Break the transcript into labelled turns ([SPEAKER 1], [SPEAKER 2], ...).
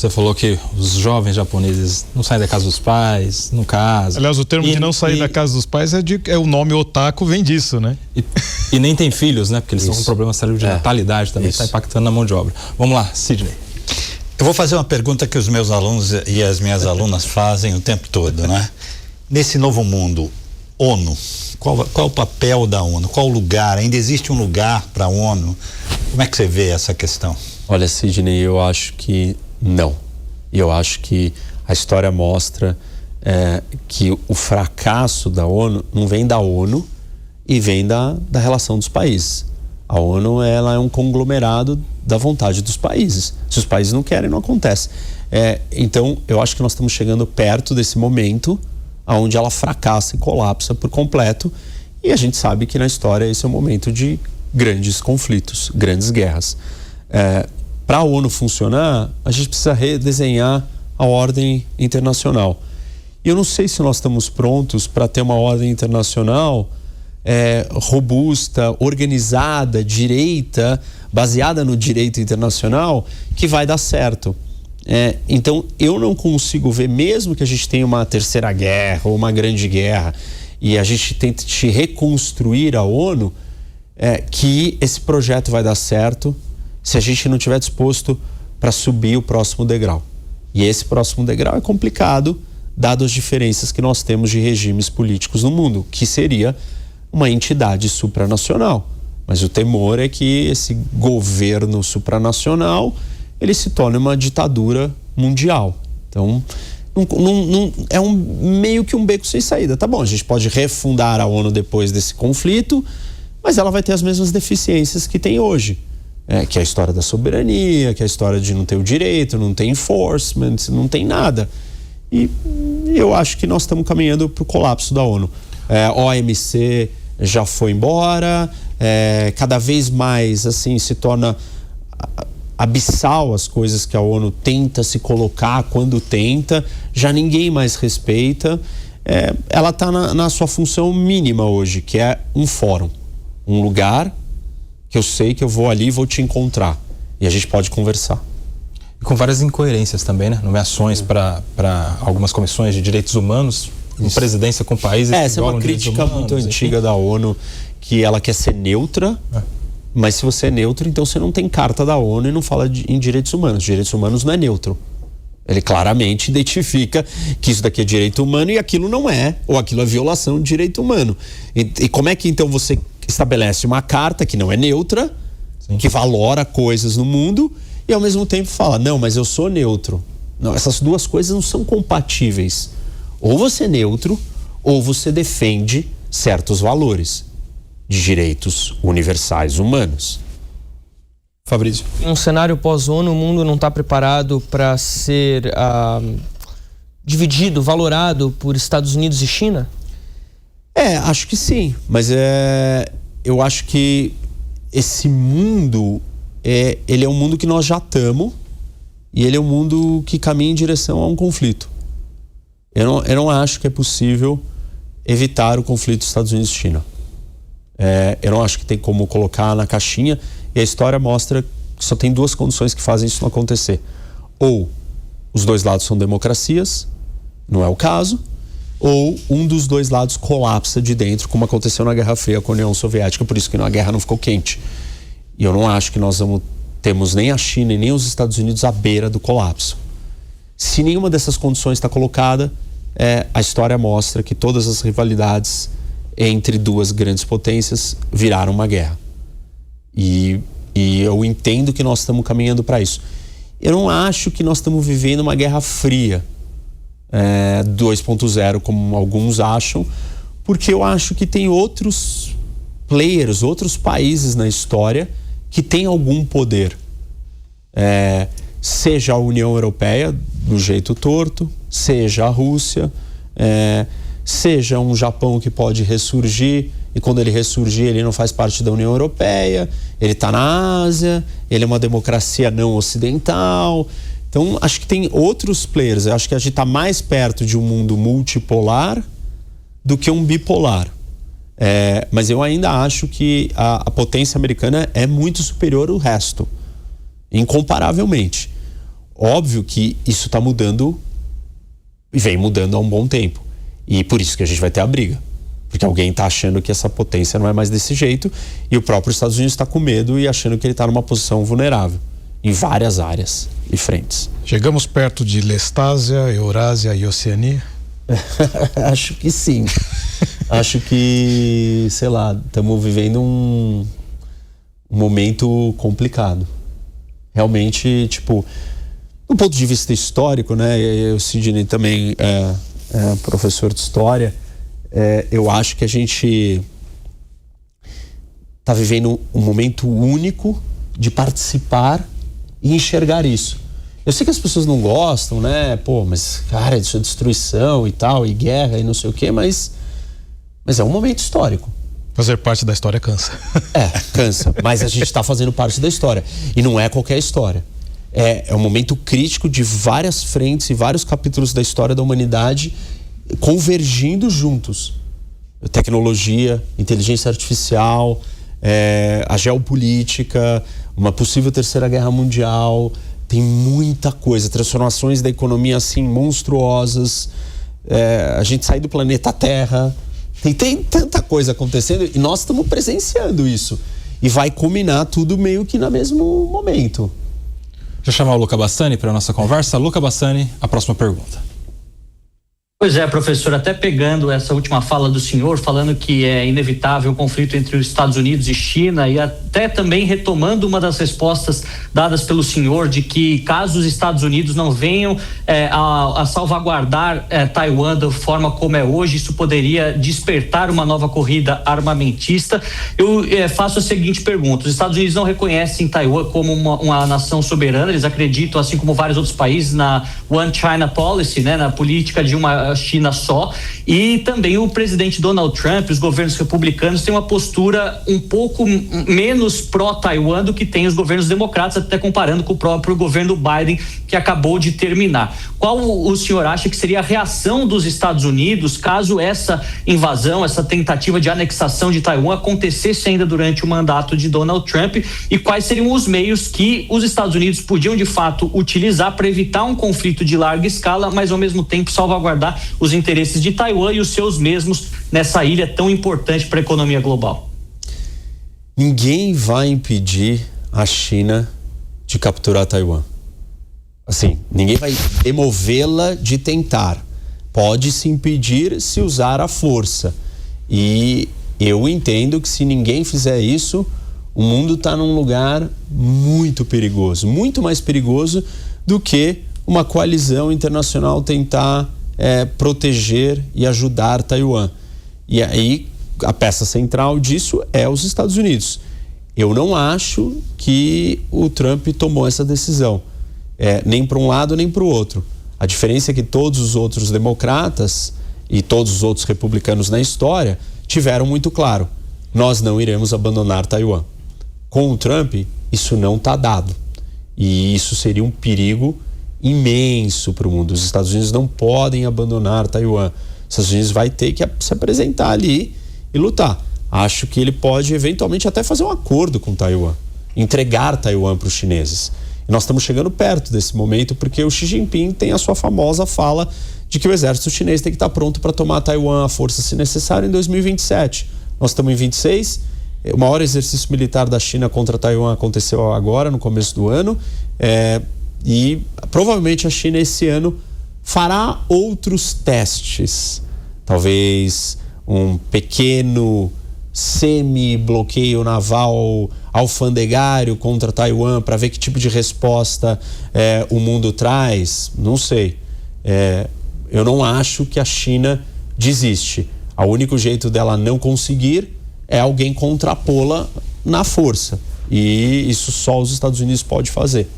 [SPEAKER 1] Você falou que os jovens japoneses não saem da casa dos pais, não casam.
[SPEAKER 2] Aliás, o termo de não sair da casa dos pais é o nome otaku, vem disso, né?
[SPEAKER 1] E nem tem filhos, né? Porque eles estão com problemas sérios de natalidade também, está impactando na mão de obra. Vamos lá, Sidney.
[SPEAKER 3] Eu vou fazer uma pergunta que os meus alunos e as minhas alunas fazem o tempo todo, né? Nesse novo mundo, ONU, qual é o papel da ONU? Qual o lugar? Ainda existe um lugar para a ONU? Como é que você vê essa questão?
[SPEAKER 4] Olha, Sidney, eu acho que não. Eu acho que a história mostra que o fracasso da ONU não vem da ONU e vem da relação dos países. A ONU ela é um conglomerado da vontade dos países. Se os países não querem, não acontece. Então, eu acho que nós estamos chegando perto desse momento onde ela fracassa e colapsa por completo. E a gente sabe que na história esse é um momento de grandes conflitos, grandes guerras. Para a ONU funcionar, a gente precisa redesenhar a ordem internacional. E eu não sei se nós estamos prontos para ter uma ordem internacional robusta, organizada, direita, baseada no direito internacional, que vai dar certo. Então, eu não consigo ver, mesmo que a gente tenha uma terceira guerra ou uma grande guerra, e a gente tente reconstruir a ONU, que esse projeto vai dar certo se a gente não estiver disposto para subir o próximo degrau. E esse próximo degrau é complicado, dado as diferenças que nós temos de regimes políticos no mundo, que seria uma entidade supranacional. Mas o temor é que esse governo supranacional ele se torne uma ditadura mundial. Então, é meio que um beco sem saída. Tá bom, a gente pode refundar a ONU depois desse conflito, mas ela vai ter as mesmas deficiências que tem hoje. Que é a história da soberania, que é a história de não ter o direito, não ter enforcement, não tem nada. E eu acho que nós estamos caminhando para o colapso da ONU. OMC já foi embora, cada vez mais assim se torna abissal as coisas que a ONU tenta se colocar quando tenta, já ninguém mais respeita. Ela está na sua função mínima hoje, que é um fórum, um lugar que eu sei que eu vou ali e vou te encontrar. E a gente pode conversar.
[SPEAKER 1] E com várias incoerências também, né? Nomeações para algumas comissões de direitos humanos, em presidência com países...
[SPEAKER 4] Essa é uma crítica muito antiga da ONU, que ela quer ser neutra, mas se você é neutro, então você não tem carta da ONU e não fala em direitos humanos. Direitos humanos não é neutro. Ele claramente identifica que isso daqui é direito humano e aquilo não é, ou aquilo é violação de direito humano. E como é que então você estabelece uma carta que não é neutra, que valora coisas no mundo e ao mesmo tempo fala, não, mas eu sou neutro. Não, essas duas coisas não são compatíveis. Ou você é neutro, ou você defende certos valores de direitos universais humanos.
[SPEAKER 1] Fabrício.
[SPEAKER 5] Em um cenário pós-ONU, o mundo não está preparado para ser dividido, valorado por Estados Unidos e China?
[SPEAKER 4] Acho que sim, mas eu acho que esse mundo, ele é um mundo que nós já estamos e ele é um mundo que caminha em direção a um conflito. Eu não acho que é possível evitar o conflito Estados Unidos e China. Eu não acho que tem como colocar na caixinha, e a história mostra que só tem duas condições que fazem isso não acontecer. Ou os dois lados são democracias, não é o caso, ou um dos dois lados colapsa de dentro, como aconteceu na Guerra Fria com a União Soviética, por isso que a guerra não ficou quente. E eu não acho que nós temos nem a China e nem os Estados Unidos à beira do colapso. Se nenhuma dessas condições está colocada, a história mostra que todas as rivalidades entre duas grandes potências viraram uma guerra. E eu entendo que nós estamos caminhando para isso. Eu não acho que nós estamos vivendo uma guerra fria 2.0, como alguns acham, porque eu acho que tem outros players, outros países na história que têm algum poder. Seja a União Europeia, do jeito torto, seja a Rússia, seja um Japão que pode ressurgir, e quando ele ressurgir ele não faz parte da União Europeia, ele está na Ásia, ele é uma democracia não ocidental. Então acho que tem outros players. Eu acho que a gente está mais perto de um mundo multipolar do que um bipolar. Mas eu ainda acho que a potência americana é muito superior ao resto, incomparavelmente. óbvio que isso está mudando e vem mudando há um bom tempo. E por isso que a gente vai ter a briga. Porque alguém está achando que essa potência não é mais desse jeito e o próprio Estados Unidos está com medo e achando que ele está numa posição vulnerável em várias áreas e frentes.
[SPEAKER 2] Chegamos perto de Lestásia, Eurásia e Oceania?
[SPEAKER 4] Acho que sim. Acho que, sei lá, estamos vivendo um momento complicado. Realmente, tipo, do ponto de vista histórico, né? O Sidney também é professor de história. Eu acho que a gente está vivendo um momento único de participar e enxergar isso. Eu sei que as pessoas não gostam, né? Pô, mas cara, isso é destruição e tal, e guerra e não sei o quê, mas é um momento histórico.
[SPEAKER 2] Fazer parte da história cansa.
[SPEAKER 4] Cansa, mas a gente está fazendo parte da história. E não é qualquer história. É um momento crítico de várias frentes e vários capítulos da história da humanidade convergindo juntos. Tecnologia, inteligência artificial, a geopolítica, uma possível terceira guerra mundial. Tem muita coisa, transformações da economia assim monstruosas, a gente sair do planeta Terra, tem tanta coisa acontecendo e nós estamos presenciando isso. E vai culminar tudo meio que no mesmo momento.
[SPEAKER 1] Deixa eu chamar o Luca Bassani para a nossa conversa. Luca Bassani, a próxima pergunta.
[SPEAKER 6] Pois é, professor, até pegando essa última fala do senhor, falando que é inevitável o conflito entre os Estados Unidos e China, e até também retomando uma das respostas dadas pelo senhor de que caso os Estados Unidos não venham a salvaguardar Taiwan da forma como é hoje, isso poderia despertar uma nova corrida armamentista. Eu faço a seguinte pergunta: os Estados Unidos não reconhecem Taiwan como uma nação soberana, eles acreditam, assim como vários outros países, na One China Policy, né, na política de uma China só, e também o presidente Donald Trump, os governos republicanos têm uma postura um pouco menos pró-Taiwan do que tem os governos democratas, até comparando com o próprio governo Biden que acabou de terminar. Qual o senhor acha que seria a reação dos Estados Unidos caso essa invasão, essa tentativa de anexação de Taiwan acontecesse ainda durante o mandato de Donald Trump, e quais seriam os meios que os Estados Unidos podiam de fato utilizar para evitar um conflito de larga escala, mas ao mesmo tempo salvaguardar os interesses de Taiwan e os seus mesmos nessa ilha tão importante para a economia global?
[SPEAKER 4] Ninguém vai impedir a China de capturar Taiwan. Assim, ninguém vai demovê-la de tentar. Pode se impedir se usar a força. E eu entendo que se ninguém fizer isso, o mundo está num lugar muito perigoso, muito mais perigoso do que uma coalizão internacional tentar proteger e ajudar Taiwan. E aí a peça central disso é os Estados Unidos. Eu não acho que o Trump tomou essa decisão, nem para um lado nem para o outro. A diferença é que todos os outros democratas e todos os outros republicanos na história tiveram muito claro: nós não iremos abandonar Taiwan. Com o Trump, isso não está dado. E isso seria um perigo imenso para o mundo. Os Estados Unidos não podem abandonar Taiwan. Os Estados Unidos vai ter que se apresentar ali e lutar. Acho que ele pode eventualmente até fazer um acordo com Taiwan, entregar Taiwan para os chineses. E nós estamos chegando perto desse momento porque o Xi Jinping tem a sua famosa fala de que o exército chinês tem que estar pronto para tomar Taiwan à força se necessário em 2027. Nós estamos em 26. O maior exercício militar da China contra Taiwan aconteceu agora, no começo do ano. E provavelmente a China esse ano fará outros testes, talvez um pequeno semi-bloqueio naval alfandegário contra Taiwan para ver que tipo de resposta o mundo traz, não sei. Eu não acho que a China desiste. O único jeito dela não conseguir é alguém contrapô-la na força, e isso só os Estados Unidos pode fazer.